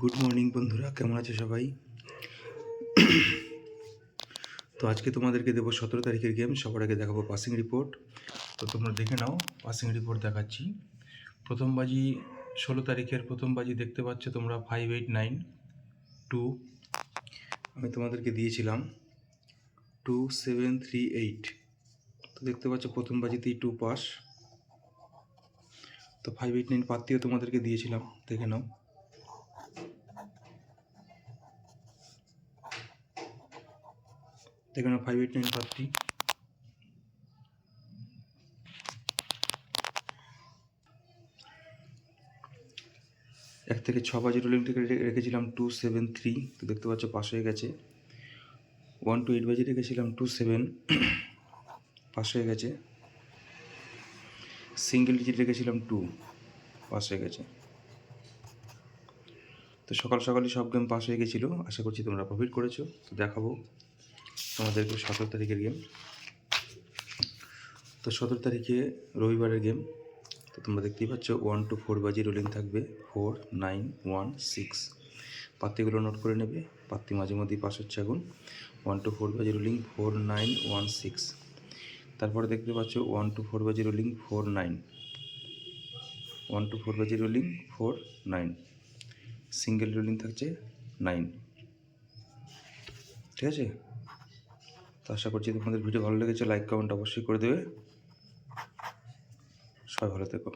Good morning বন্ধুরা, কেমন আছে সবাই? তো আজকে তোমাদেরকে দেবো 17 তারিখের গেম। সবার আগে দেখাবো পাসিং রিপোর্ট। তো তোমরা দেখে নাও, পাসিং রিপোর্ট দেখাচ্ছি। প্রথম বাজি 16 তারিখের প্রথম বাজি দেখতে পাচ্ছ তোমরা 5892। আমি তোমাদেরকে দিয়েছিলাম 2738। তো দেখতে পাচ্ছ প্রথম বাজিতেই 2 পাস। তো 589 পাত্তিও তোমাদেরকে দিয়েছিলাম, দেখে নাও। দেখে নাও 589 পাত্তি। এক থেকে 6 বাজি রোলিং থেকে রেখেছিলাম 273। তো দেখতে পাচ্ছ পাস হয়ে গেছে। 1 to 8 বাজি রেখেছিলাম 27, পাস হয়ে গেছে। সিঙ্গেল ডিজিট রেখেছিলাম 2, পাস হয়ে গেছে। তো সকাল সকালই সব গেম পাস হয়ে গেছিলো। আশা করছি তোমরা প্রফিট করেছো। তো দেখাবো তোমাদেরকে 17 তারিখের গেম। তো 17 তারিখে রবিবারের গেম। তো তোমরা দেখতেই পাচ্ছ 1 to 4 বাজি রোলিং থাকবে 4, 9, 1, 6। পাত্তিগুলো নোট করে নেবে, পাত্তি মাঝে মধ্যেই পাস হচ্ছে এখন। 1 to 4 বাজি রোলিং 4, 9, 1, 6। তারপরে দেখতে পাচ্ছ 1 to 4 বাজি রোলিং 4, 9। 1 to 4 বাজি রোলিং 4, 9। সিঙ্গেল রোলিং থাকছে 9। ঠিক আছে? তো আশা করছি তোমাদের ভিডিও ভালো লেগেছে। লাইক কমেন্ট অবশ্যই করে দেবে। সবাই ভালো থেকো।